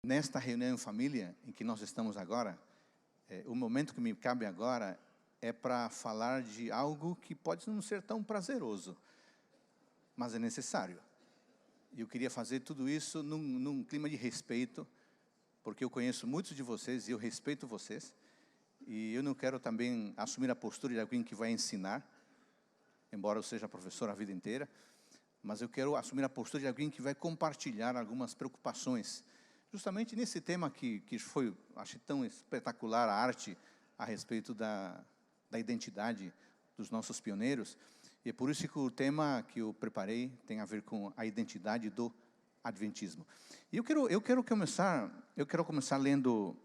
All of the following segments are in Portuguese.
Nesta reunião em família em que nós estamos agora, o momento que me cabe agora é para falar de algo que pode não ser tão prazeroso, mas é necessário. E eu queria fazer tudo isso num clima de respeito, porque eu conheço muitos de vocês e eu respeito vocês. E eu não quero também assumir a postura de alguém que vai ensinar, embora eu seja professor a vida inteira, mas eu quero assumir a postura de alguém que vai compartilhar algumas preocupações, justamente nesse tema que foi, acho tão espetacular, a arte a respeito da identidade dos nossos pioneiros. E é por isso que o tema que eu preparei tem a ver com a identidade do adventismo. E eu quero começar lendo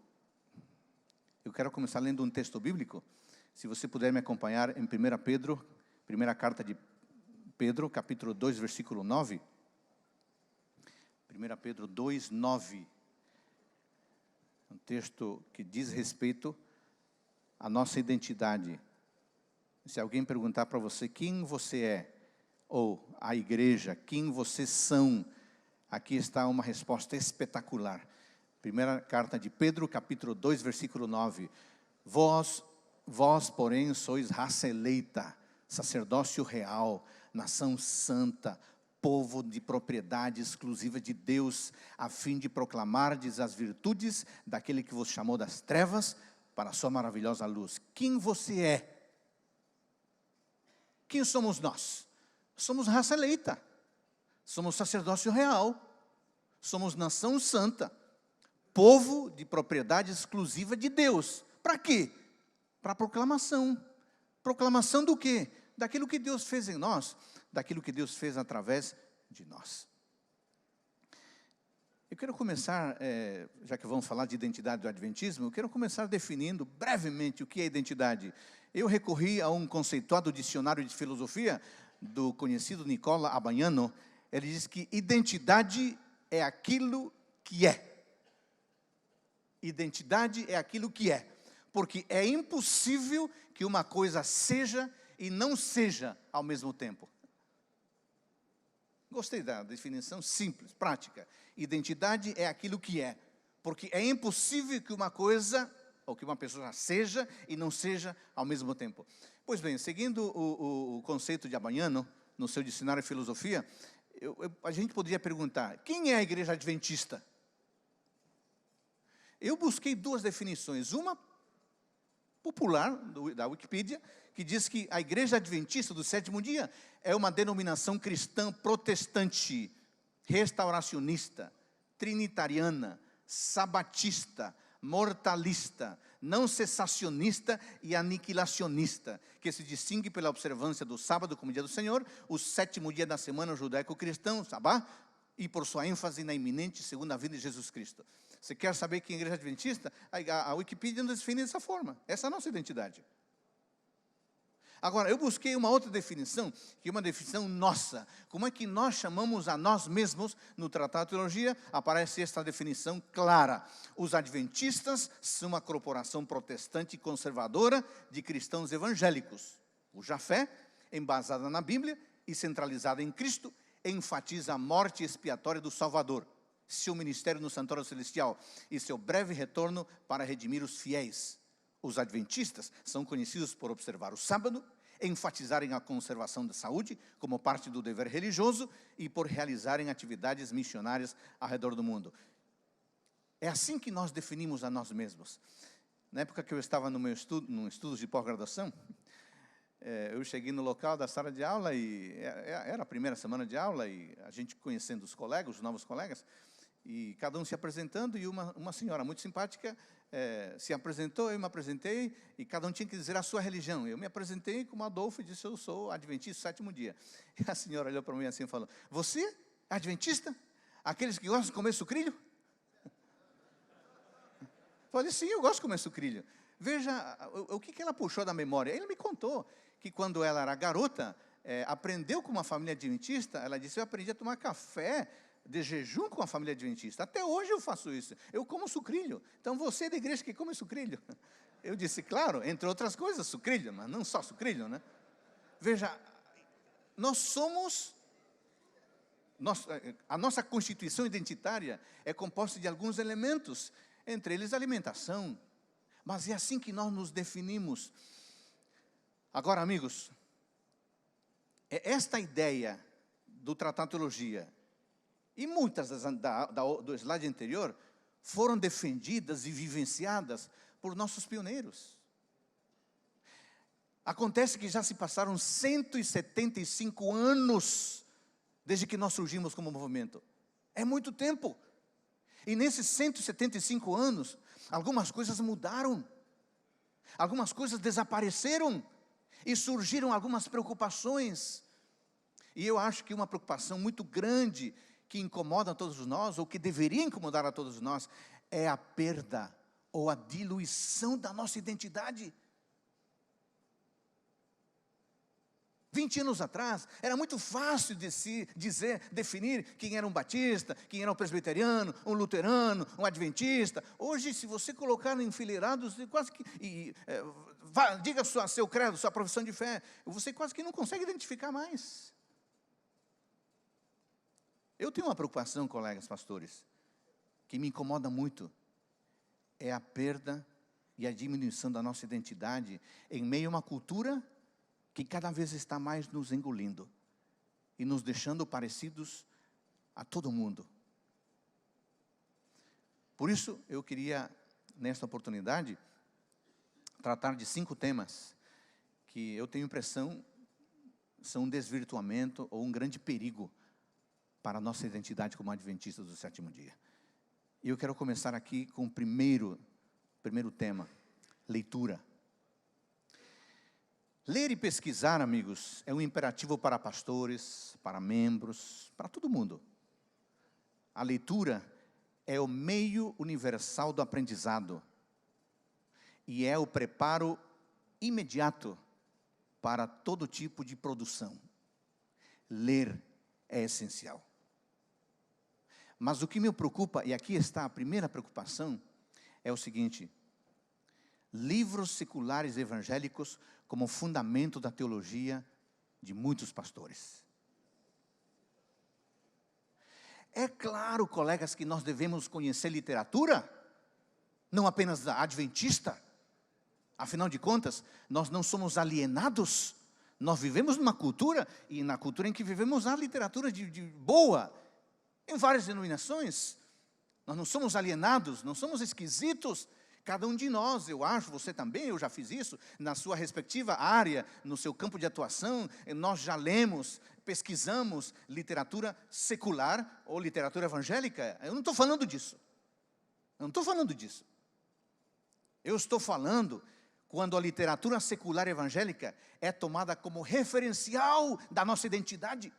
um texto bíblico. Se você puder me acompanhar em 1 Pedro, primeira carta de Pedro, capítulo 2, versículo 9. 1 Pedro 2, 9. Um texto que diz respeito à nossa identidade. Se alguém perguntar para você quem você é, ou a igreja, quem vocês são, aqui está uma resposta espetacular. Primeira carta de Pedro, capítulo 2, versículo 9. Vós, porém, sois raça eleita, sacerdócio real, nação santa, povo de propriedade exclusiva de Deus, a fim de proclamardes as virtudes daquele que vos chamou das trevas para a sua maravilhosa luz. Quem você é? Quem somos nós? Somos raça eleita, somos sacerdócio real, somos nação santa, povo de propriedade exclusiva de Deus. Para quê? Para proclamação. Proclamação do quê? Daquilo que Deus fez em nós, daquilo que Deus fez através de nós. Eu quero começar, já que vamos falar de identidade do adventismo, eu quero começar definindo brevemente o que é identidade. Eu recorri a um conceituado dicionário de filosofia do conhecido Nicola Abaiano. Ele diz que identidade é aquilo que é. Identidade é aquilo que é. Porque é impossível que uma coisa seja e não seja ao mesmo tempo. Gostei da definição simples, prática. Identidade é aquilo que é. Porque é impossível que uma coisa ou que uma pessoa seja e não seja ao mesmo tempo. Pois bem, seguindo o conceito de Abaiano, no seu dicionário de filosofia, a gente poderia perguntar, quem é a igreja adventista? Eu busquei duas definições, uma popular, da Wikipedia, que diz que a igreja adventista do sétimo dia é uma denominação cristã protestante, restauracionista, trinitariana, sabatista, mortalista, não cessacionista e aniquilacionista, que se distingue pela observância do sábado como dia do Senhor, o sétimo dia da semana judaico-cristão, sabá, e por sua ênfase na iminente segunda vinda de Jesus Cristo. Você quer saber que a igreja adventista? A Wikipedia nos define dessa forma. Essa é a nossa identidade. Agora, eu busquei uma outra definição, que é uma definição nossa. Como é que nós chamamos a nós mesmos? No Tratado de Teologia, aparece esta definição clara. Os adventistas são uma corporação protestante conservadora de cristãos evangélicos, cuja fé, embasada na Bíblia e centralizada em Cristo, enfatiza a morte expiatória do Salvador, seu ministério no santuário celestial e seu breve retorno para redimir os fiéis. Os adventistas são conhecidos por observar o sábado, enfatizarem a conservação da saúde como parte do dever religioso e por realizarem atividades missionárias ao redor do mundo. É assim que nós definimos a nós mesmos. Na época que eu estava num estudo de pós-graduação, eu cheguei no local da sala de aula e era a primeira semana de aula e a gente conhecendo os colegas, os novos colegas, e cada um se apresentando e uma senhora muito simpática se apresentou, eu me apresentei e cada um tinha que dizer a sua religião. Eu me apresentei como Adolfo e disse, eu sou adventista do sétimo dia. E a senhora olhou para mim assim e falou, você é adventista? Aqueles que gostam de comer sucrilho? Falei, sim, eu gosto de comer sucrilho. Veja o que ela puxou da memória. Ele me contou que quando ela era garota, aprendeu com uma família adventista, ela disse, eu aprendi a tomar café de jejum com a família adventista. Até hoje eu faço isso. Eu como sucrilho. Então você é da igreja que come sucrilho. Eu disse, claro, entre outras coisas, sucrilho, mas não só sucrilho, né? Veja, nós somos a nossa constituição identitária é composta de alguns elementos, entre eles a alimentação. Mas é assim que nós nos definimos. Agora, amigos, esta ideia do Tratado de Teologia e muitas do slide anterior foram defendidas e vivenciadas por nossos pioneiros. Acontece que já se passaram 175 anos desde que nós surgimos como movimento. É muito tempo. E nesses 175 anos, algumas coisas mudaram. Algumas coisas desapareceram. E surgiram algumas preocupações. E eu acho que uma preocupação muito grande que incomoda a todos nós, ou que deveria incomodar a todos nós, é a perda ou a diluição da nossa identidade. 20 anos atrás, era muito fácil definir quem era um batista, quem era um presbiteriano, um luterano, um adventista. Hoje, se você colocar enfileirados, quase que, diga seu credo, sua profissão de fé, você quase que não consegue identificar mais. Eu tenho uma preocupação, colegas pastores, que me incomoda muito, é a perda e a diminuição da nossa identidade em meio a uma cultura que cada vez está mais nos engolindo e nos deixando parecidos a todo mundo. Por isso, eu queria, nesta oportunidade, tratar de 5 temas que eu tenho impressão são um desvirtuamento ou um grande perigo para a nossa identidade como adventistas do sétimo dia. E eu quero começar aqui com o primeiro tema, leitura. Ler e pesquisar, amigos, é um imperativo para pastores, para membros, para todo mundo. A leitura é o meio universal do aprendizado e é o preparo imediato para todo tipo de produção. Ler é essencial. Mas o que me preocupa, e aqui está a primeira preocupação, é o seguinte: livros seculares evangélicos como fundamento da teologia de muitos pastores. É claro, colegas, que nós devemos conhecer literatura, não apenas da adventista. Afinal de contas, nós não somos alienados. Nós vivemos numa cultura, e na cultura em que vivemos há literatura de boa, em várias denominações. Nós não somos alienados, não somos esquisitos. Cada um de nós, eu acho, você também, eu já fiz isso, na sua respectiva área, no seu campo de atuação, nós já lemos, pesquisamos literatura secular ou literatura evangélica. Eu não estou falando disso. Eu não estou falando disso. Eu estou falando quando a literatura secular evangélica é tomada como referencial da nossa identidade,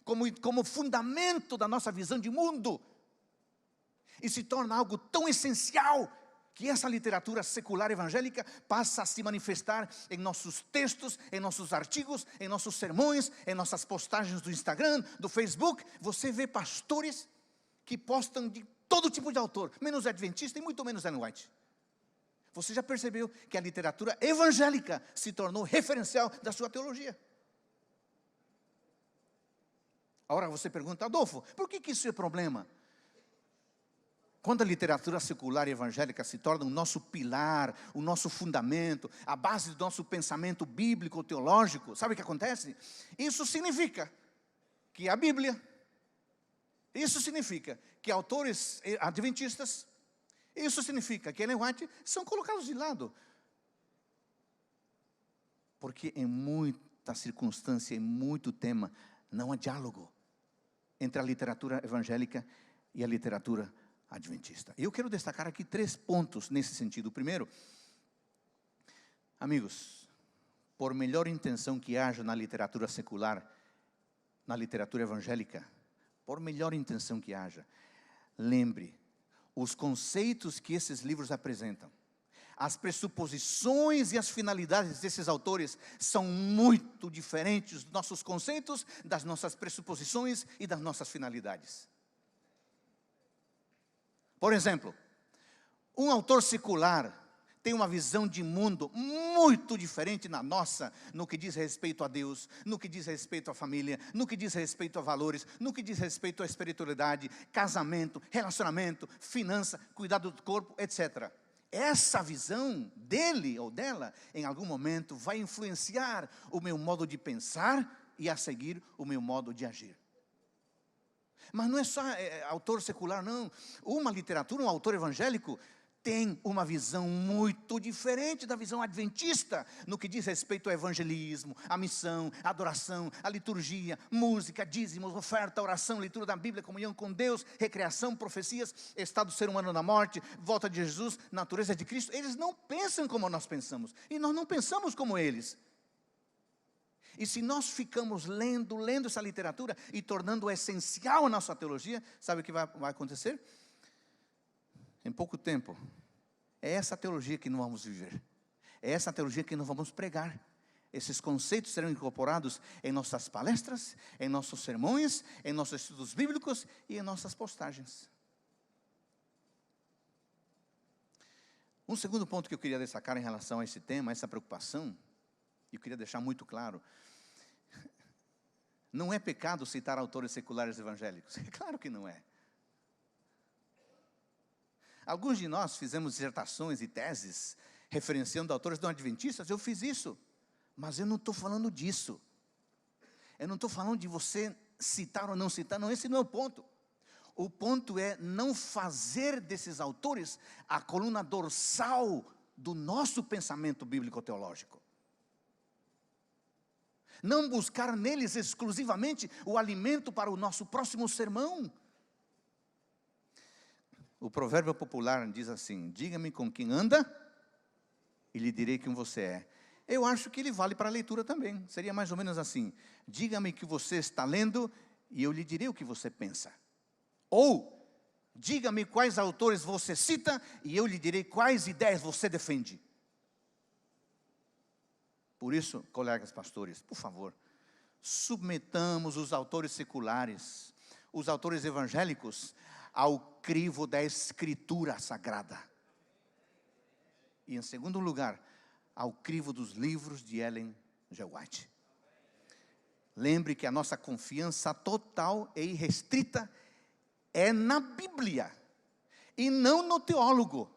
como fundamento da nossa visão de mundo. E se torna algo tão essencial que essa literatura secular evangélica passa a se manifestar em nossos textos, em nossos artigos, em nossos sermões, em nossas postagens do Instagram, do Facebook. Você vê pastores que postam de todo tipo de autor, menos adventista e muito menos Ellen White. Você já percebeu que a literatura evangélica se tornou referencial da sua teologia? Agora você pergunta: Adolfo, por que isso é problema? Quando a literatura secular e evangélica se torna o nosso pilar, o nosso fundamento, a base do nosso pensamento bíblico, teológico, sabe o que acontece? Isso significa que a Bíblia, isso significa que autores adventistas, isso significa que Ellen White são colocados de lado. Porque em muita circunstância, em muito tema, não há diálogo entre a literatura evangélica e a literatura adventista. Eu quero destacar aqui 3 pontos nesse sentido. O primeiro, amigos, por melhor intenção que haja na literatura secular, na literatura evangélica, por melhor intenção que haja, lembre, os conceitos que esses livros apresentam, as pressuposições e as finalidades desses autores são muito diferentes dos nossos conceitos, das nossas pressuposições e das nossas finalidades. Por exemplo, um autor secular tem uma visão de mundo muito diferente da nossa, no que diz respeito a Deus, no que diz respeito à família, no que diz respeito a valores, no que diz respeito à espiritualidade, casamento, relacionamento, finança, cuidado do corpo, etc. Essa visão dele ou dela, em algum momento, vai influenciar o meu modo de pensar e a seguir o meu modo de agir. Mas não é só autor secular, não. Uma literatura, um autor evangélico tem uma visão muito diferente da visão adventista, no que diz respeito ao evangelismo, à missão, à adoração, à liturgia, música, dízimos, oferta, oração, leitura da Bíblia, comunhão com Deus, recreação, profecias, estado do ser humano na morte, volta de Jesus, natureza de Cristo. Eles não pensam como nós pensamos, e nós não pensamos como eles. E se nós ficamos lendo essa literatura e tornando essencial a nossa teologia, sabe o que vai acontecer? Em pouco tempo, é essa teologia que nós vamos viver. É essa teologia que nós vamos pregar. Esses conceitos serão incorporados em nossas palestras, em nossos sermões, em nossos estudos bíblicos e em nossas postagens. Um segundo ponto que eu queria destacar em relação a esse tema, essa preocupação, e eu queria deixar muito claro, não é pecado citar autores seculares evangélicos. É claro que não é. Alguns de nós fizemos dissertações e teses referenciando autores não adventistas. Eu fiz isso, mas eu não estou falando disso. Eu não estou falando de você citar ou não citar, não, esse não é o ponto. O ponto é não fazer desses autores a coluna dorsal do nosso pensamento bíblico-teológico. Não buscar neles exclusivamente o alimento para o nosso próximo sermão. O provérbio popular diz assim: diga-me com quem anda e lhe direi quem você é. Eu acho que ele vale para a leitura também. Seria mais ou menos assim: diga-me que você está lendo e eu lhe direi o que você pensa. Ou, diga-me quais autores você cita e eu lhe direi quais ideias você defende. Por isso, colegas pastores, por favor, submetamos os autores seculares, os autores evangélicos, ao crivo da Escritura Sagrada. E em segundo lugar, ao crivo dos livros de Ellen G. White. Lembre que a nossa confiança total e irrestrita é na Bíblia, e não no teólogo,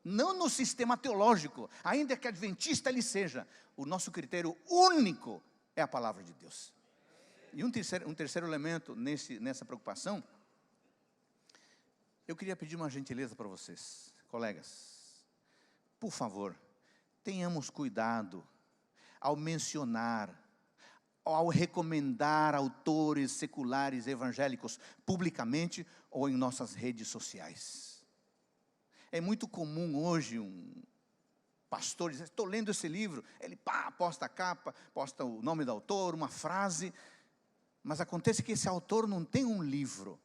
não no sistema teológico, ainda que adventista ele seja. O nosso critério único é a palavra de Deus. E um terceiro elemento nessa preocupação, eu queria pedir uma gentileza para vocês, colegas. Por favor, tenhamos cuidado ao mencionar, ao recomendar autores seculares evangélicos publicamente ou em nossas redes sociais. É muito comum hoje um pastor dizer: estou lendo esse livro, ele posta a capa, posta o nome do autor, uma frase, mas acontece que esse autor não tem um livro.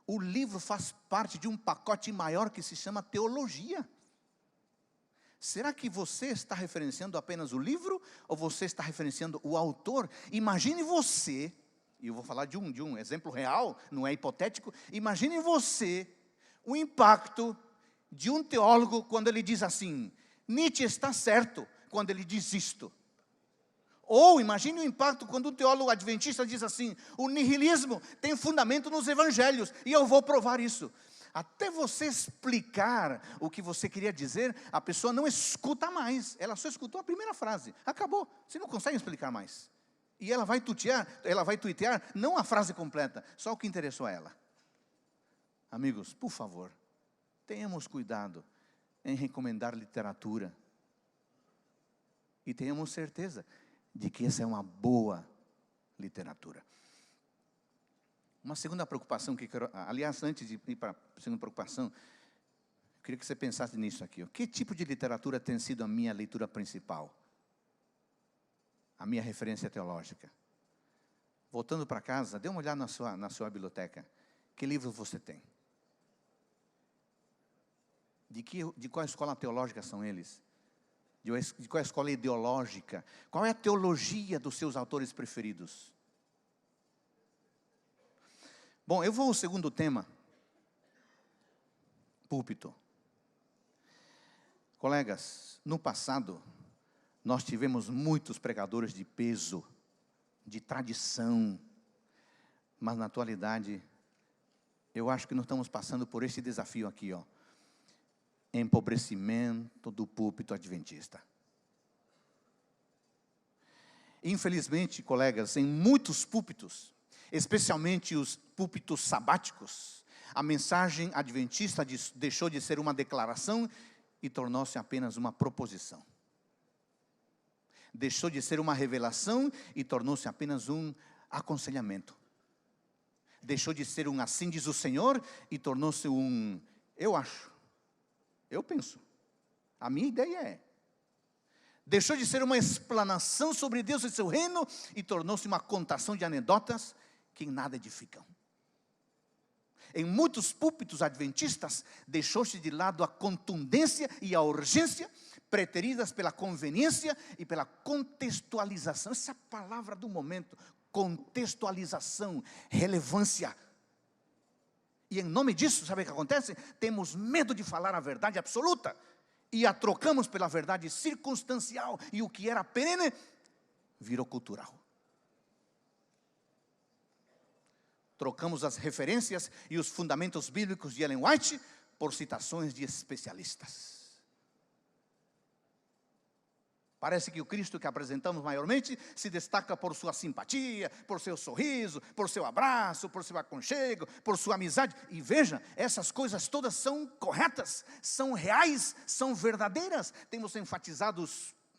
O livro faz parte de um pacote maior que se chama teologia. Será que você está referenciando apenas o livro ou você está referenciando o autor? Imagine você, e eu vou falar de um exemplo real, não é hipotético. Imagine você o impacto de um teólogo quando ele diz assim: Nietzsche está certo quando ele diz isto. Ou imagine o impacto quando um teólogo adventista diz assim: o nihilismo tem fundamento nos evangelhos, e eu vou provar isso. Até você explicar o que você queria dizer, a pessoa não escuta mais. Ela só escutou a primeira frase, acabou. Você não consegue explicar mais. E ela vai tuitear não a frase completa, só o que interessou a ela. Amigos, por favor, tenhamos cuidado em recomendar literatura. E tenhamos certeza de que essa é uma boa literatura. Uma segunda preocupação que quero, aliás, antes de ir para a segunda preocupação, eu queria que você pensasse nisso aqui. Que tipo de literatura tem sido a minha leitura principal? A minha referência teológica? Voltando para casa, dê uma olhada na sua biblioteca. Que livros você tem? De qual escola teológica são eles? De qual escola ideológica? Qual é a teologia dos seus autores preferidos? Bom, eu vou ao segundo tema. Púlpito. Colegas, no passado, nós tivemos muitos pregadores de peso, de tradição, mas na atualidade, eu acho que nós estamos passando por esse desafio aqui, empobrecimento do púlpito adventista. Infelizmente, colegas, em muitos púlpitos, especialmente os púlpitos sabáticos, a mensagem adventista deixou de ser uma declaração e tornou-se apenas uma proposição. Deixou de ser uma revelação e tornou-se apenas um aconselhamento. Deixou de ser um assim diz o Senhor e tornou-se um eu acho, eu penso, a minha ideia é. Deixou de ser uma explanação sobre Deus e seu reino e tornou-se uma contação de anedotas que em nada edificam. Em muitos púlpitos adventistas, deixou-se de lado a contundência e a urgência, preteridas pela conveniência e pela contextualização. Essa é a palavra do momento, contextualização, relevância. E em nome disso, sabe o que acontece? Temos medo de falar a verdade absoluta e a trocamos pela verdade circunstancial, e o que era perene virou cultural. Trocamos as referências e os fundamentos bíblicos de Ellen White por citações de especialistas. Parece que o Cristo que apresentamos maiormente se destaca por sua simpatia, por seu sorriso, por seu abraço, por seu aconchego, por sua amizade. E veja, essas coisas todas são corretas, são reais, são verdadeiras. Temos enfatizado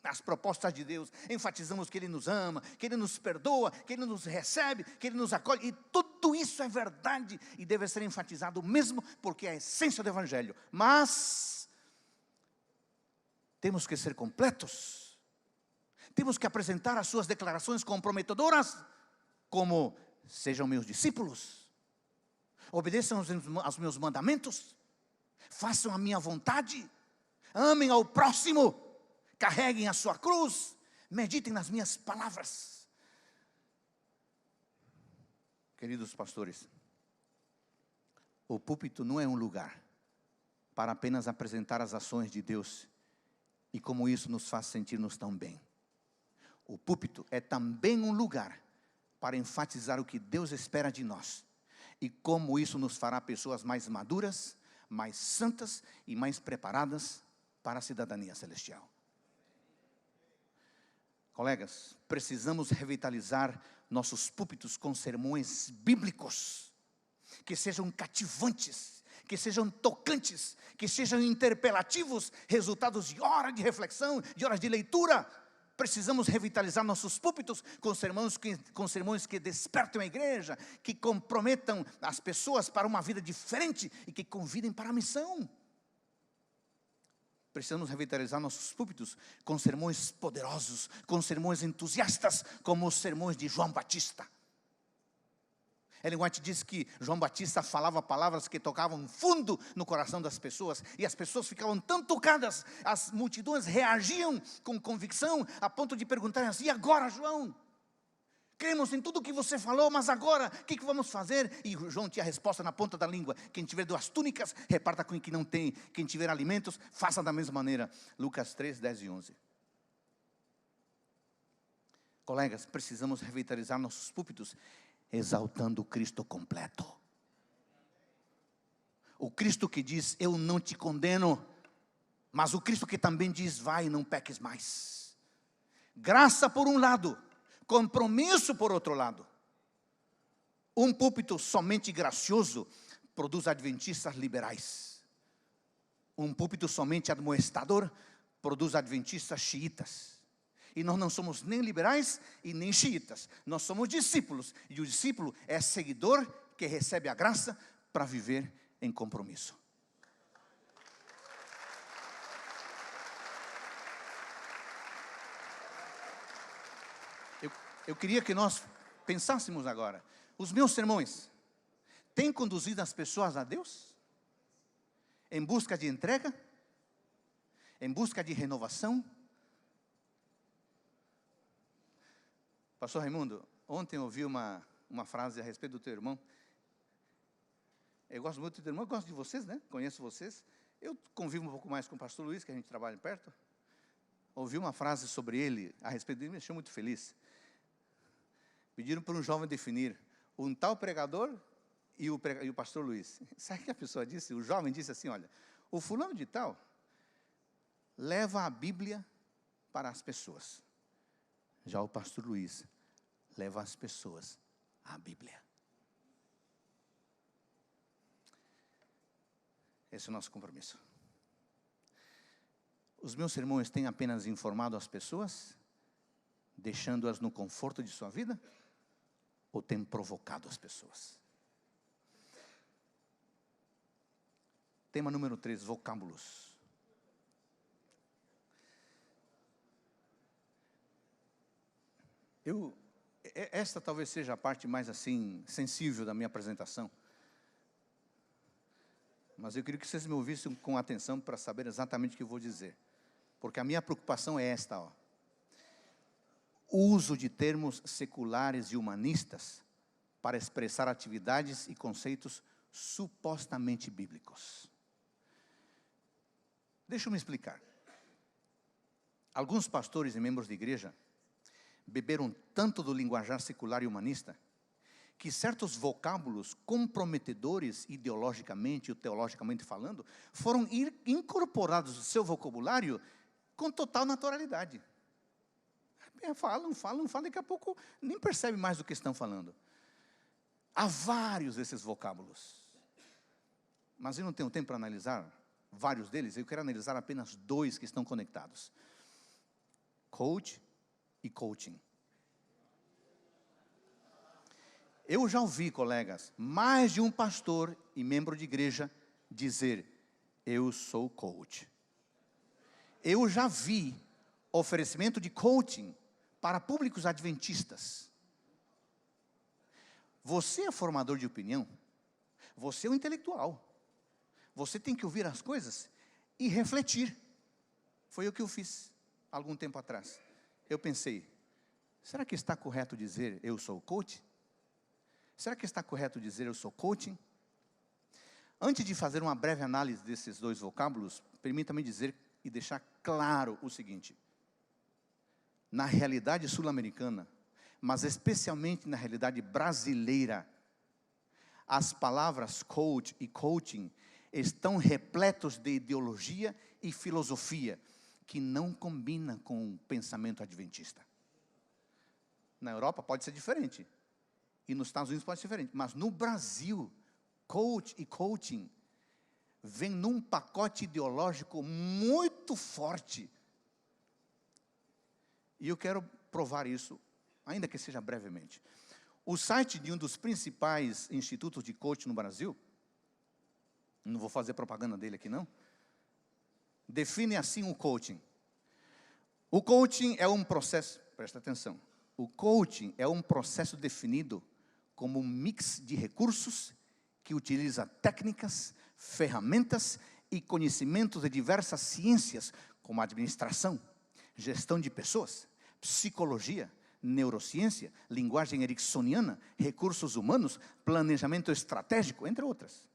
as propostas de Deus, enfatizamos que Ele nos ama, que Ele nos perdoa, que Ele nos recebe, que Ele nos acolhe, e tudo isso é verdade, e deve ser enfatizado mesmo, porque é a essência do Evangelho. Mas temos que ser completos, temos que apresentar as suas declarações comprometedoras, como: sejam meus discípulos, obedeçam aos meus mandamentos, façam a minha vontade, amem ao próximo, carreguem a sua cruz, meditem nas minhas palavras. Queridos pastores, o púlpito não é um lugar para apenas apresentar as ações de Deus e como isso nos faz sentir-nos tão bem. O púlpito é também um lugar para enfatizar o que Deus espera de nós e como isso nos fará pessoas mais maduras, mais santas e mais preparadas para a cidadania celestial. Colegas, precisamos revitalizar nossos púlpitos com sermões bíblicos, que sejam cativantes, que sejam tocantes, que sejam interpelativos, resultados de horas de reflexão, de horas de leitura. Precisamos revitalizar nossos púlpitos com sermões que despertam a igreja, que comprometam as pessoas para uma vida diferente e que convidem para a missão. Precisamos revitalizar nossos púlpitos com sermões poderosos, com sermões entusiastas, como os sermões de João Batista. Ellen White diz que João Batista falava palavras que tocavam fundo no coração das pessoas, e as pessoas ficavam tão tocadas, as multidões reagiam com convicção, a ponto de perguntarem assim: e agora, João? Cremos em tudo o que você falou, mas agora, o que vamos fazer? E João tinha a resposta na ponta da língua: quem tiver 2 túnicas, reparta com quem não tem. Quem tiver alimentos, faça da mesma maneira. Lucas 3, 10 e 11. Colegas, precisamos revitalizar nossos púlpitos, exaltando o Cristo completo. O Cristo que diz: eu não te condeno, mas o Cristo que também diz: vai e não peques mais. Graça por um lado, compromisso por outro lado. Um púlpito somente gracioso produz adventistas liberais. Um púlpito somente admoestador produz adventistas xiitas. E nós não somos nem liberais e nem xiitas. Nós somos discípulos. E o discípulo é seguidor que recebe a graça para viver em compromisso. Eu queria que nós pensássemos agora: os meus sermões têm conduzido as pessoas a Deus? Em busca de entrega? Em busca de renovação? Pastor Raimundo, ontem eu ouvi uma frase a respeito do teu irmão. Eu gosto muito do teu irmão, eu gosto de vocês, né? Conheço vocês. Eu convivo um pouco mais com o pastor Luiz, que a gente trabalha perto. Ouvi uma frase sobre ele, a respeito dele, me deixou muito feliz. Pediram para um jovem definir um tal pregador e o pastor Luiz. Sabe o que a pessoa disse? O jovem disse assim, olha, o fulano de tal leva a Bíblia para as pessoas. Já o pastor Luiz leva as pessoas à Bíblia. Esse é o nosso compromisso. Os meus sermões têm apenas informado as pessoas, deixando-as no conforto de sua vida, ou têm provocado as pessoas? Tema número 3, vocábulos. Esta talvez seja a parte mais assim, sensível da minha apresentação. Mas eu queria que vocês me ouvissem com atenção para saber exatamente o que eu vou dizer. Porque a minha preocupação é esta, ó. O uso de termos seculares e humanistas para expressar atividades e conceitos supostamente bíblicos. Deixa eu me explicar. Alguns pastores e membros de igreja beberam tanto do linguajar secular e humanista que certos vocábulos comprometedores ideologicamente e teologicamente falando foram incorporados no seu vocabulário com total naturalidade. Falam, daqui a pouco nem percebe mais do que estão falando. Há vários desses vocábulos. Mas eu não tenho tempo para analisar vários deles, eu quero analisar apenas 2 que estão conectados. Coach e coaching. Eu já ouvi, colegas, mais de um pastor e membro de igreja dizer, eu sou coach. Eu já vi oferecimento de coaching para públicos adventistas. Você é formador de opinião, você é um intelectual. Você tem que ouvir as coisas e refletir. Foi o que eu fiz algum tempo atrás. Eu pensei, será que está correto dizer eu sou coach? Será que está correto dizer eu sou coaching? Antes de fazer uma breve análise desses 2 vocábulos, permita-me dizer e deixar claro o seguinte. Na realidade sul-americana, mas especialmente na realidade brasileira, as palavras coach e coaching estão repletos de ideologia e filosofia que não combinam com o pensamento adventista. Na Europa pode ser diferente. E nos Estados Unidos pode ser diferente. Mas no Brasil, coach e coaching vem num pacote ideológico muito forte. E eu quero provar isso, ainda que seja brevemente. O site de um dos principais institutos de coaching no Brasil, não vou fazer propaganda dele aqui não, define assim o coaching. O coaching é um processo, presta atenção, o coaching é um processo definido como um mix de recursos que utiliza técnicas, ferramentas e conhecimentos de diversas ciências, como administração, gestão de pessoas, psicologia, neurociência, linguagem ericksoniana, recursos humanos, planejamento estratégico, entre outras.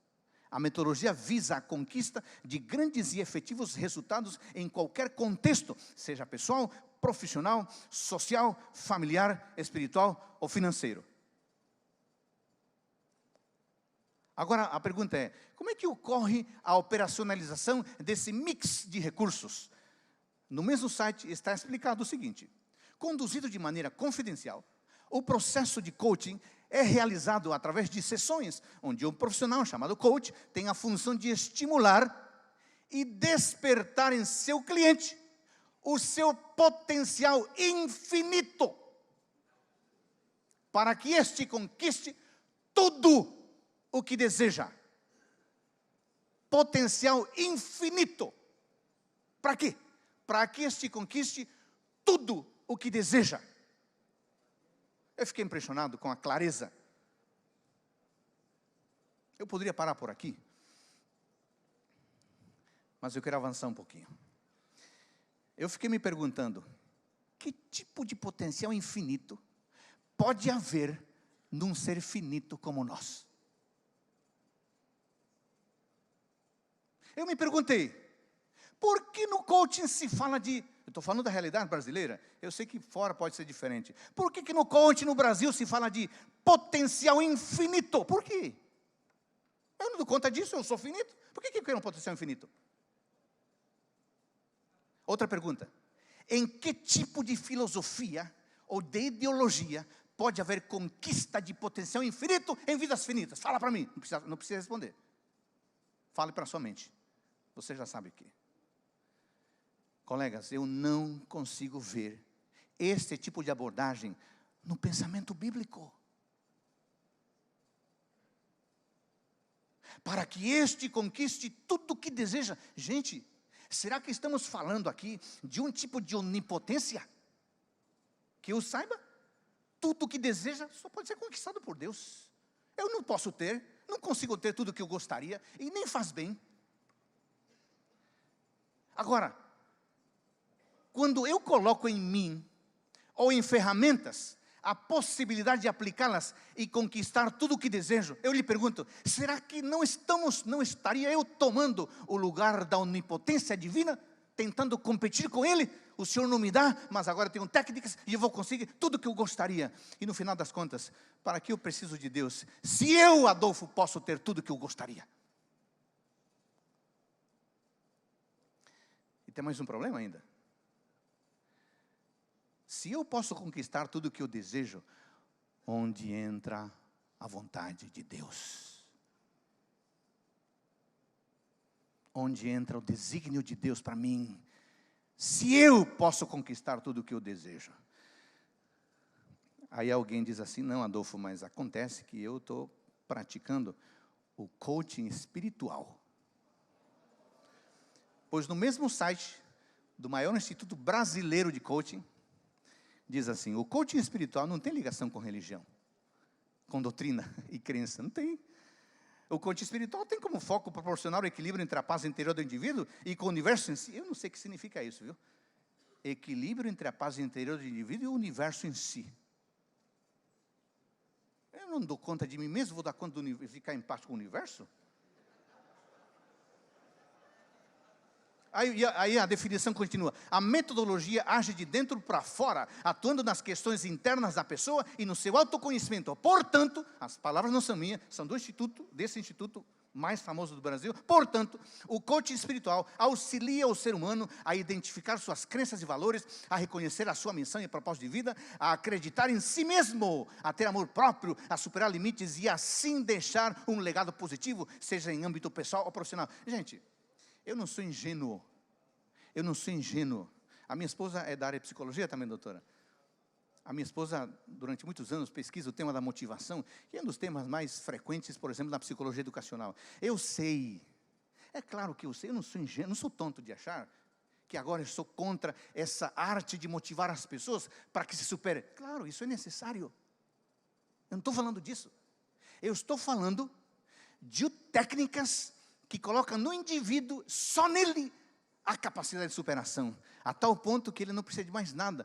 A metodologia visa a conquista de grandes e efetivos resultados em qualquer contexto, seja pessoal, profissional, social, familiar, espiritual ou financeiro. Agora, a pergunta é, como é que ocorre a operacionalização desse mix de recursos? No mesmo site está explicado o seguinte, conduzido de maneira confidencial, o processo de coaching é realizado através de sessões, onde um profissional chamado coach tem a função de estimular e despertar em seu cliente o seu potencial infinito, para que este conquiste tudo o que deseja. Potencial infinito. Para quê? Para que este conquiste tudo o que deseja. Eu fiquei impressionado com a clareza. Eu poderia parar por aqui, mas eu quero avançar um pouquinho. Eu fiquei me perguntando, que tipo de potencial infinito pode haver num ser finito como nós? Eu me perguntei, por que no coaching se fala de... Eu estou falando da realidade brasileira, eu sei que fora pode ser diferente. Por que no coaching no Brasil se fala de potencial infinito? Por quê? Eu não dou conta disso, eu sou finito. Por que eu quero um potencial infinito? Outra pergunta. Em que tipo de filosofia ou de ideologia pode haver conquista de potencial infinito em vidas finitas? Fala para mim, não precisa responder. Fale para a sua mente. Você já sabe o que. Colegas, eu não consigo ver este tipo de abordagem no pensamento bíblico. Para que este conquiste tudo o que deseja. Gente, será que estamos falando aqui de um tipo de onipotência? Que eu saiba, tudo o que deseja só pode ser conquistado por Deus. Eu não posso ter, não consigo ter tudo o que eu gostaria e nem faz bem. Agora, quando eu coloco em mim, ou em ferramentas, a possibilidade de aplicá-las e conquistar tudo o que desejo, eu lhe pergunto, será que não estaria eu tomando o lugar da onipotência divina, tentando competir com Ele? O Senhor não me dá, mas agora eu tenho técnicas e eu vou conseguir tudo o que eu gostaria. E no final das contas, para que eu preciso de Deus, se eu, Adolfo, posso ter tudo o que eu gostaria? E tem mais um problema ainda. Se eu posso conquistar tudo o que eu desejo, onde entra a vontade de Deus? Onde entra o desígnio de Deus para mim? Se eu posso conquistar tudo o que eu desejo. Aí alguém diz assim, não, Adolfo, mas acontece que eu estou praticando o coaching espiritual. Pois no mesmo site do maior instituto brasileiro de coaching, diz assim, o coaching espiritual não tem ligação com religião, com doutrina e crença, não tem. O coaching espiritual tem como foco proporcionar o equilíbrio entre a paz interior do indivíduo e com o universo em si. Eu não sei o que significa isso, viu? Equilíbrio entre a paz interior do indivíduo e o universo em si. Eu não dou conta de mim mesmo, vou dar conta de ficar em paz com o universo? Aí a definição continua. A metodologia age de dentro para fora, atuando nas questões internas da pessoa e no seu autoconhecimento. Portanto, as palavras não são minhas, são desse instituto mais famoso do Brasil. Portanto, o coaching espiritual auxilia o ser humano a identificar suas crenças e valores, a reconhecer a sua missão e propósito de vida, a acreditar em si mesmo, a ter amor próprio, a superar limites e assim deixar um legado positivo, seja em âmbito pessoal ou profissional. Gente, eu não sou ingênuo. A minha esposa é da área de psicologia também, doutora. A minha esposa, durante muitos anos, pesquisa o tema da motivação, que é um dos temas mais frequentes, por exemplo, na psicologia educacional. Eu sei, é claro que eu sei, eu não sou ingênuo, não sou tonto de achar que agora eu sou contra essa arte de motivar as pessoas para que se supere. Claro, isso é necessário. Eu não estou falando disso. Eu estou falando de técnicas que colocam no indivíduo, só nele, a capacidade de superação, a tal ponto que ele não precisa de mais nada,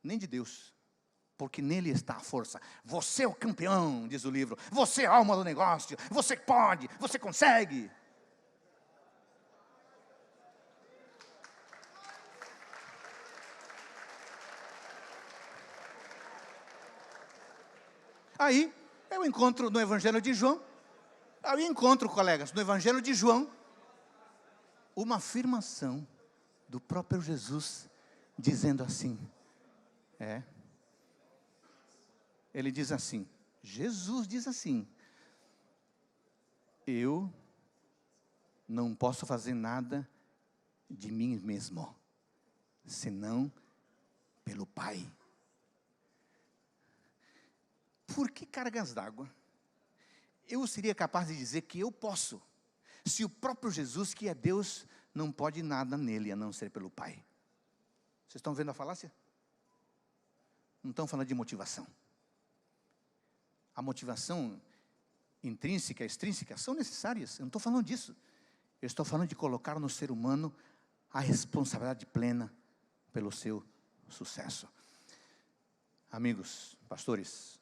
nem de Deus, porque nele está a força. Você é o campeão, diz o livro, você é a alma do negócio, você pode, você consegue. Aí, eu encontro no Evangelho de João, colegas, no Evangelho de João, uma afirmação do próprio Jesus, dizendo assim, ele diz assim, Jesus diz assim, eu não posso fazer nada de mim mesmo, senão pelo Pai. Por que cargas d'água eu seria capaz de dizer que eu posso, se o próprio Jesus, que é Deus, não pode nada nele, a não ser pelo Pai? Vocês estão vendo a falácia? Não estão falando de motivação. A motivação intrínseca, extrínseca, são necessárias, eu não estou falando disso. Eu estou falando de colocar no ser humano a responsabilidade plena pelo seu sucesso. Amigos, pastores,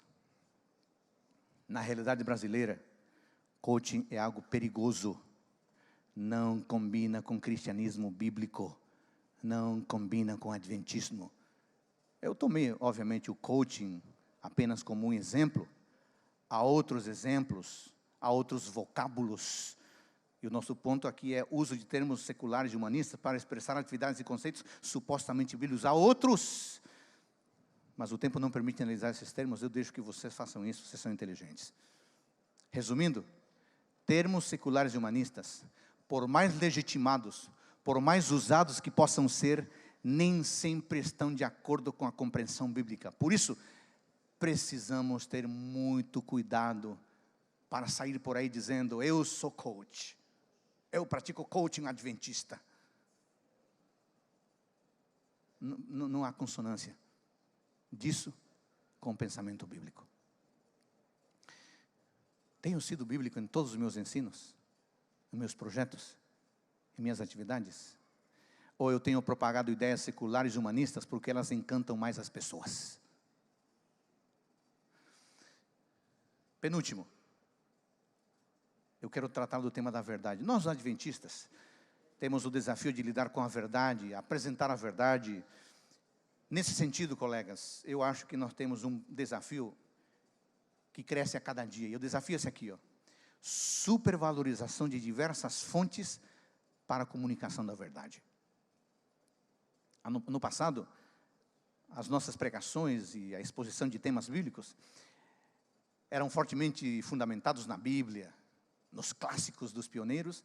na realidade brasileira, coaching é algo perigoso. não combina com cristianismo bíblico, não combina com adventismo. Eu tomei, obviamente, o coaching apenas como um exemplo. Há outros exemplos, há outros vocábulos. E o nosso ponto aqui é uso de termos seculares e humanistas para expressar atividades e conceitos supostamente bíblicos. Há outros, mas o tempo não permite analisar esses termos. Eu deixo que vocês façam isso, vocês são inteligentes. Resumindo, termos seculares e humanistas, por mais legitimados, por mais usados que possam ser, nem sempre estão de acordo com a compreensão bíblica. Por isso, precisamos ter muito cuidado para sair por aí dizendo: eu sou coach, eu pratico coaching adventista. Não há consonância disso com o pensamento bíblico. Tenho sido bíblico em todos os meus ensinos, em meus projetos, em minhas atividades? Ou eu tenho propagado ideias seculares e humanistas porque elas encantam mais as pessoas? Penúltimo, eu quero tratar do tema da verdade. Nós, adventistas, temos o desafio de lidar com a verdade, apresentar a verdade. Nesse sentido, colegas, eu acho que nós temos um desafio que cresce a cada dia. E o desafio é esse aqui, ó: supervalorização de diversas fontes para a comunicação da verdade. No passado, as nossas pregações e a exposição de temas bíblicos eram fortemente fundamentados na Bíblia, nos clássicos dos pioneiros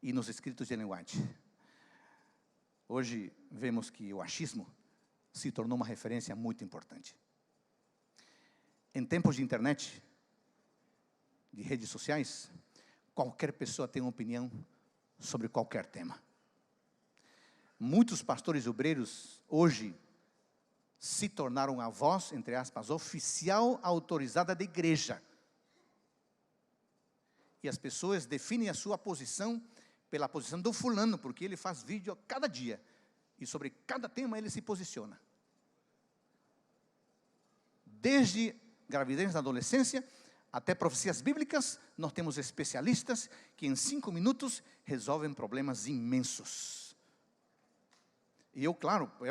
e nos escritos de Ellen White. Hoje vemos que o achismo se tornou uma referência muito importante. Em tempos de internet, de redes sociais, qualquer pessoa tem uma opinião sobre qualquer tema. Muitos pastores e obreiros hoje se tornaram a voz, entre aspas, oficial autorizada da igreja. E as pessoas definem a sua posição pela posição do fulano, porque ele faz vídeo a cada dia. E sobre cada tema ele se posiciona. Desde gravidez na adolescência até profecias bíblicas, nós temos especialistas que em 5 minutos resolvem problemas imensos. E eu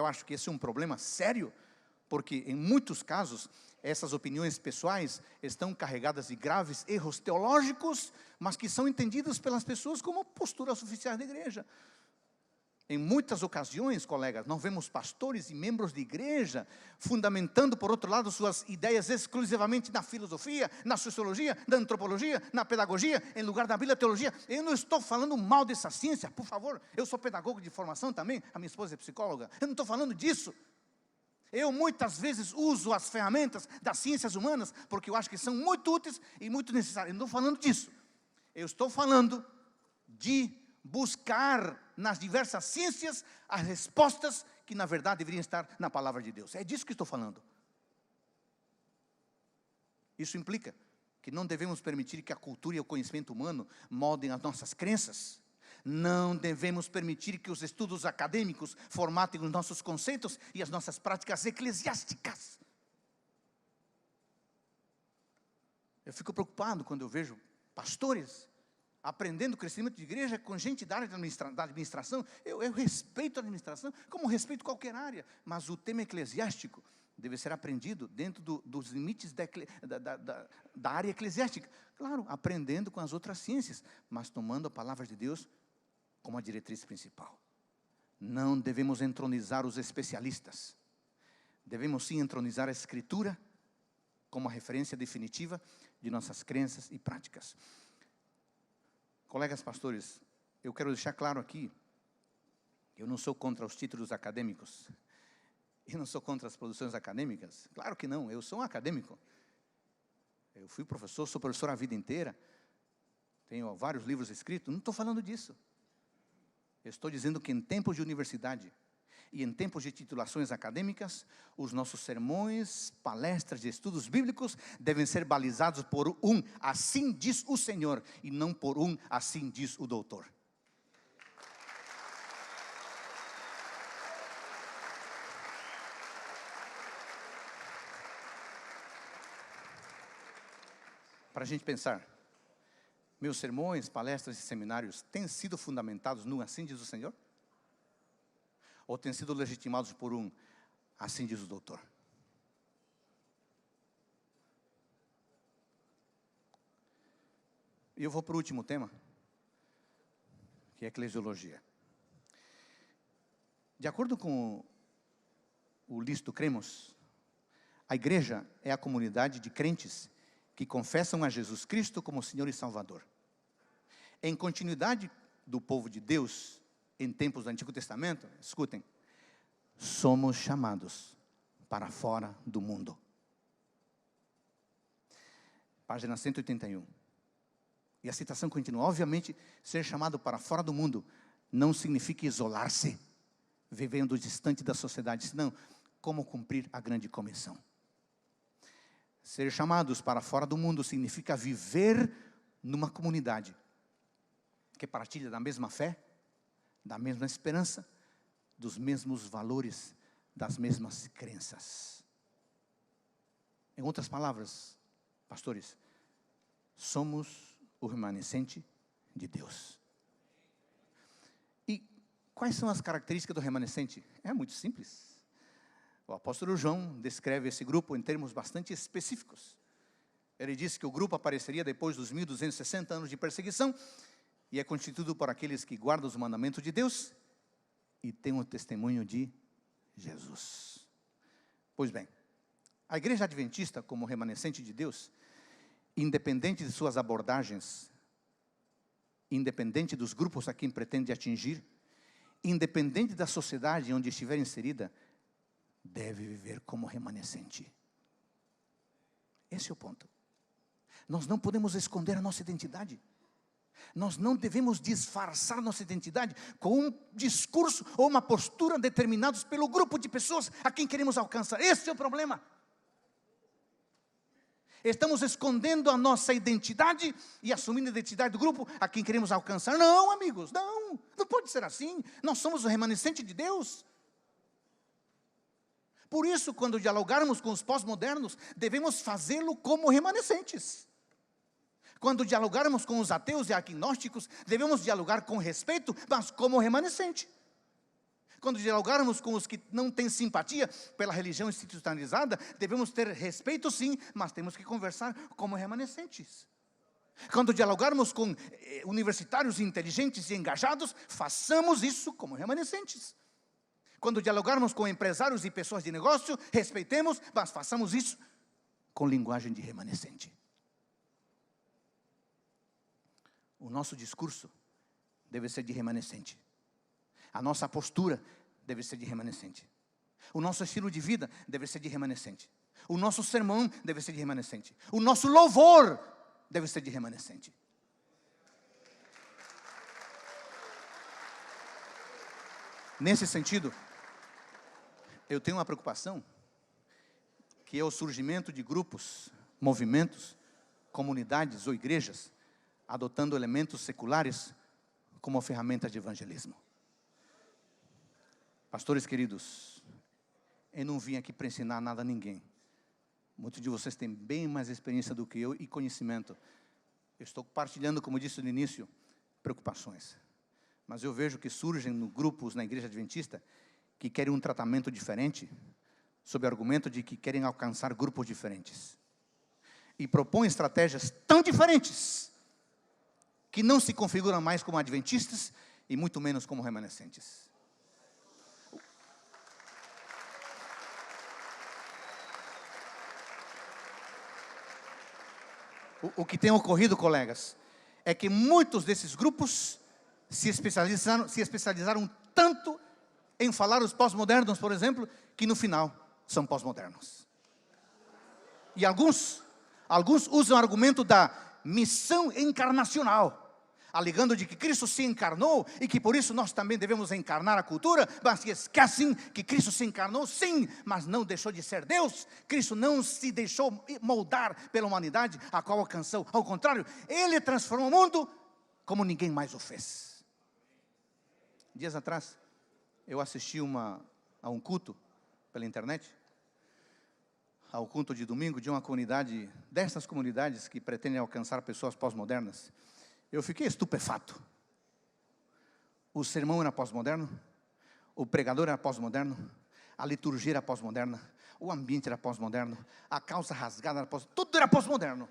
acho que esse é um problema sério, porque em muitos casos, essas opiniões pessoais estão carregadas de graves erros teológicos, mas que são entendidos pelas pessoas como posturas oficiais da igreja. Em muitas ocasiões, colegas, nós vemos pastores e membros de igreja fundamentando, por outro lado, suas ideias exclusivamente na filosofia, na sociologia, na antropologia, na pedagogia, em lugar da Bíblia e teologia. Eu não estou falando mal dessa ciência, por favor. Eu sou pedagogo de formação também, a minha esposa é psicóloga. Eu não estou falando disso. Eu muitas vezes uso as ferramentas das ciências humanas, porque eu acho que são muito úteis e muito necessárias. Eu não estou falando disso. Eu estou falando de buscar nas diversas ciências as respostas que na verdade deveriam estar na palavra de Deus. É disso que estou falando. Isso implica que não devemos permitir que a cultura e o conhecimento humano moldem as nossas crenças. Não devemos permitir que os estudos acadêmicos formatem os nossos conceitos e as nossas práticas eclesiásticas. Eu fico preocupado quando eu vejo pastores aprendendo o crescimento de igreja com gente da área da administração. Eu respeito a administração, como respeito qualquer área, mas o tema eclesiástico deve ser aprendido dentro dos limites da área eclesiástica. Claro, aprendendo com as outras ciências, mas tomando a palavra de Deus como a diretriz principal. Não devemos entronizar os especialistas. Devemos sim entronizar a Escritura como a referência definitiva de nossas crenças e práticas. Colegas pastores, eu quero deixar claro aqui, eu não sou contra os títulos acadêmicos, eu não sou contra as produções acadêmicas, claro que não, eu sou um acadêmico. Eu fui professor, sou professor a vida inteira, tenho vários livros escritos, não estou falando disso. Eu estou dizendo que em tempos de universidade e em tempos de titulações acadêmicas, os nossos sermões, palestras e estudos bíblicos devem ser balizados por um assim diz o Senhor, e não por um assim diz o doutor. Para a gente pensar, Meus sermões, palestras e seminários têm sido fundamentados no assim diz o Senhor? Ou têm sido legitimados por um assim diz o doutor? E eu vou para o último tema, que é a eclesiologia. De acordo com o listo Cremos, a igreja é a comunidade de crentes que confessam a Jesus Cristo como Senhor e Salvador. Em continuidade do povo de Deus, em tempos do Antigo Testamento, escutem, somos chamados para fora do mundo. Página 181. E a citação continua. Obviamente, ser chamado para fora do mundo não significa isolar-se, vivendo distante da sociedade, senão como cumprir a grande comissão. Ser chamados para fora do mundo significa viver numa comunidade que partilha da mesma fé, da mesma esperança, dos mesmos valores, das mesmas crenças. Em outras palavras, pastores, somos o remanescente de Deus. E quais são as características do remanescente? É muito simples. O apóstolo João descreve esse grupo em termos bastante específicos. Ele diz que o grupo apareceria depois dos 1260 anos de perseguição e é constituído por aqueles que guardam os mandamentos de Deus e têm o testemunho de Jesus. Pois bem, a igreja adventista, como remanescente de Deus, independente de suas abordagens, independente dos grupos a quem pretende atingir, independente da sociedade onde estiver inserida, deve viver como remanescente. Esse é o ponto. Nós não podemos esconder a nossa identidade. Nós não devemos disfarçar nossa identidade com um discurso ou uma postura determinados pelo grupo de pessoas a quem queremos alcançar. Esse é o problema. Estamos escondendo a nossa identidade e assumindo a identidade do grupo a quem queremos alcançar. Não, amigos, não pode ser assim. Nós somos o remanescente de Deus. Por isso, quando dialogarmos com os pós-modernos, devemos fazê-lo como remanescentes. Quando dialogarmos com os ateus e agnósticos, devemos dialogar com respeito, mas como remanescente. Quando dialogarmos com os que não têm simpatia pela religião institucionalizada, devemos ter respeito sim, mas temos que conversar como remanescentes. Quando dialogarmos com universitários inteligentes e engajados, façamos isso como remanescentes. Quando dialogarmos com empresários e pessoas de negócio, respeitemos, mas façamos isso com linguagem de remanescente. O nosso discurso deve ser de remanescente. A nossa postura deve ser de remanescente. O nosso estilo de vida deve ser de remanescente. O nosso sermão deve ser de remanescente. O nosso louvor deve ser de remanescente. Nesse sentido, eu tenho uma preocupação, que é o surgimento de grupos, movimentos, comunidades ou igrejas, adotando elementos seculares como ferramenta de evangelismo. Pastores queridos, eu não vim aqui para ensinar nada a ninguém. Muitos de vocês têm bem mais experiência do que eu e conhecimento. Eu estou partilhando, como disse no início, preocupações. Mas eu vejo que surgem grupos na igreja adventista que querem um tratamento diferente, sob o argumento de que querem alcançar grupos diferentes. E propõem estratégias tão diferentes, que não se configuram mais como adventistas e muito menos como remanescentes. O que tem ocorrido, colegas, é que muitos desses grupos se especializaram tanto em falar os pós-modernos, por exemplo, que no final são pós-modernos. E alguns usam o argumento da missão encarnacional, alegando de que Cristo se encarnou e que por isso nós também devemos encarnar a cultura, mas que esquecem que Cristo se encarnou, sim, mas não deixou de ser Deus. Cristo não se deixou moldar pela humanidade, a qual alcançou. Ao contrário, Ele transformou o mundo como ninguém mais o fez. Dias atrás, eu assisti a um culto pela internet, ao culto de domingo de uma comunidade, dessas comunidades que pretendem alcançar pessoas pós-modernas. Eu fiquei estupefato. O sermão era pós-moderno, o pregador era pós-moderno, a liturgia era pós-moderna, o ambiente era pós-moderno, a calça rasgada era pós-moderno, tudo era pós-moderno.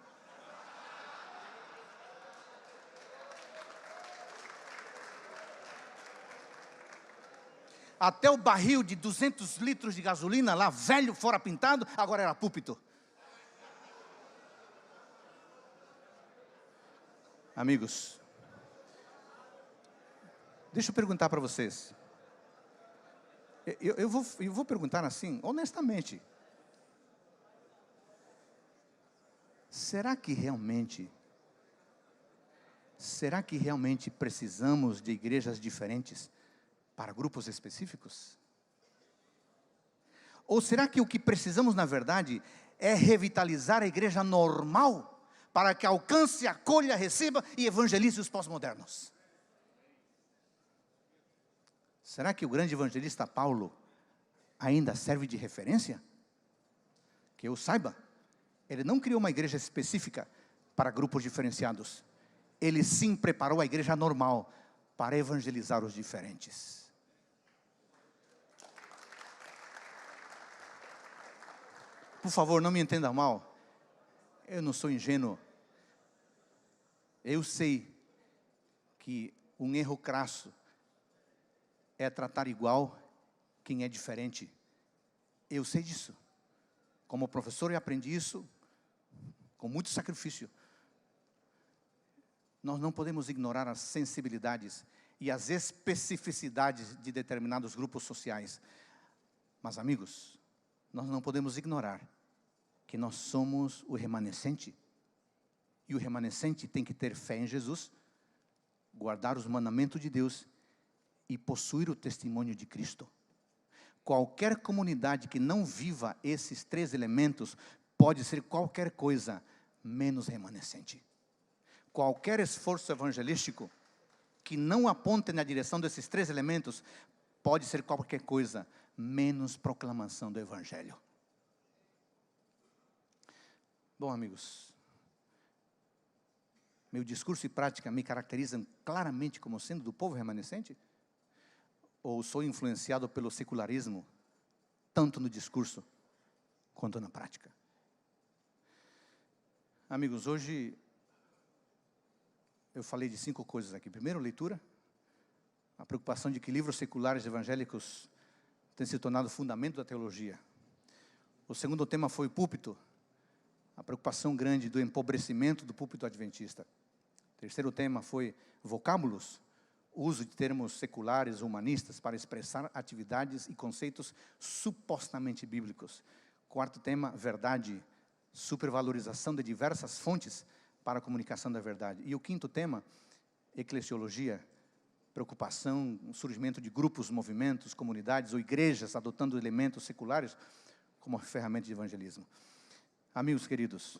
Até o barril de 200 litros de gasolina lá, velho, fora pintado, agora era púlpito. Amigos, deixa eu perguntar para vocês. Eu vou perguntar assim, honestamente. Será que realmente precisamos de igrejas diferentes para grupos específicos? Ou será que o que precisamos, na verdade, é revitalizar a igreja normal, para que alcance, acolha, receba e evangelize os pós-modernos? Será que o grande evangelista Paulo ainda serve de referência? Que eu saiba, ele não criou uma igreja específica para grupos diferenciados. Ele sim preparou a igreja normal para evangelizar os diferentes. Por favor, não me entenda mal. Eu não sou ingênuo. Eu sei que um erro crasso é tratar igual quem é diferente. Eu sei disso. Como professor eu aprendi isso com muito sacrifício. Nós não podemos ignorar as sensibilidades e as especificidades de determinados grupos sociais. Mas, amigos, nós não podemos ignorar que nós somos o remanescente. E o remanescente tem que ter fé em Jesus, guardar os mandamentos de Deus e possuir o testemunho de Cristo. Qualquer comunidade que não viva esses três elementos pode ser qualquer coisa menos remanescente. Qualquer esforço evangelístico que não aponte na direção desses três elementos pode ser qualquer coisa menos proclamação do Evangelho. Bom, amigos, meu discurso e prática me caracterizam claramente como sendo do povo remanescente? Ou sou influenciado pelo secularismo, tanto no discurso quanto na prática? Amigos, hoje eu falei de 5 coisas aqui. Primeiro, leitura. A preocupação de que livros seculares evangélicos têm se tornado fundamento da teologia. O segundo tema foi púlpito. A preocupação grande do empobrecimento do púlpito adventista. O terceiro tema foi vocábulos. O uso de termos seculares, humanistas, para expressar atividades e conceitos supostamente bíblicos. Quarto tema, verdade. Supervalorização de diversas fontes para a comunicação da verdade. E o quinto tema, eclesiologia. Preocupação, o surgimento de grupos, movimentos, comunidades ou igrejas adotando elementos seculares como ferramenta de evangelismo. Amigos queridos,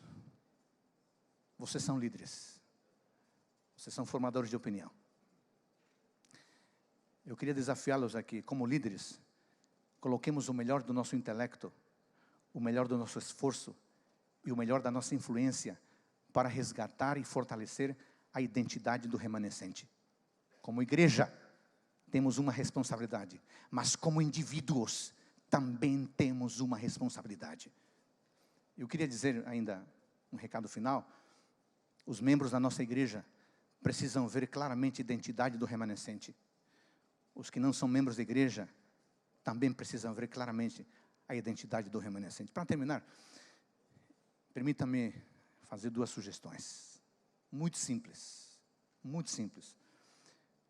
vocês são líderes. Vocês são formadores de opinião. Eu queria desafiá-los aqui, como líderes, coloquemos o melhor do nosso intelecto, o melhor do nosso esforço e o melhor da nossa influência para resgatar e fortalecer a identidade do remanescente. Como igreja, temos uma responsabilidade, mas como indivíduos, também temos uma responsabilidade. Eu queria dizer ainda um recado final. Os membros da nossa igreja precisam ver claramente a identidade do remanescente. Os que não são membros da igreja também precisam ver claramente a identidade do remanescente. Para terminar, permita-me fazer 2 sugestões. Muito simples. Muito simples.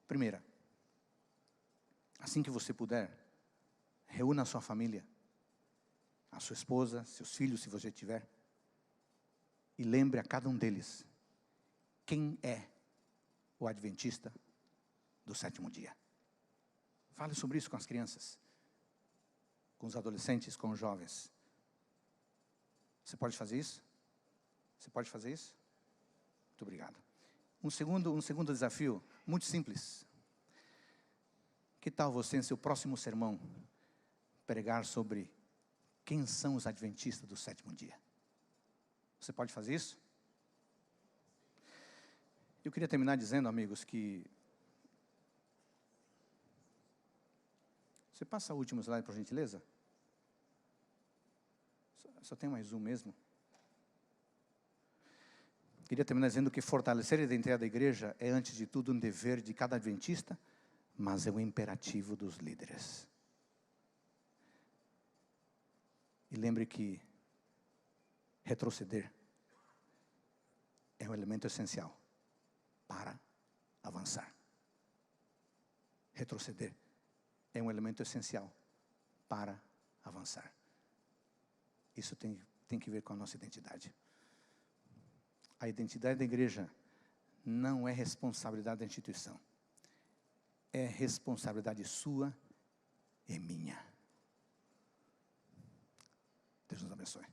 Primeira, assim que você puder, reúna a sua família, a sua esposa, seus filhos, se você tiver, e lembre a cada um deles quem é o adventista do 7º dia. Fale sobre isso com as crianças, com os adolescentes, com os jovens. Você pode fazer isso? Você pode fazer isso? Muito obrigado. Um segundo desafio, muito simples. Que tal você, em seu próximo sermão, pregar sobre quem são os adventistas do 7º dia? Você pode fazer isso? Eu queria terminar dizendo, amigos, que... Você passa o último slide, por gentileza? Só tem mais um mesmo. Queria terminar dizendo que fortalecer a identidade da igreja é, antes de tudo, um dever de cada adventista, mas é um imperativo dos líderes. E lembre que retroceder é um elemento essencial para avançar. Retroceder é um elemento essencial para avançar. Isso tem que ver com a nossa identidade. A identidade da igreja não é responsabilidade da instituição. É responsabilidade sua e minha. Deus nos abençoe.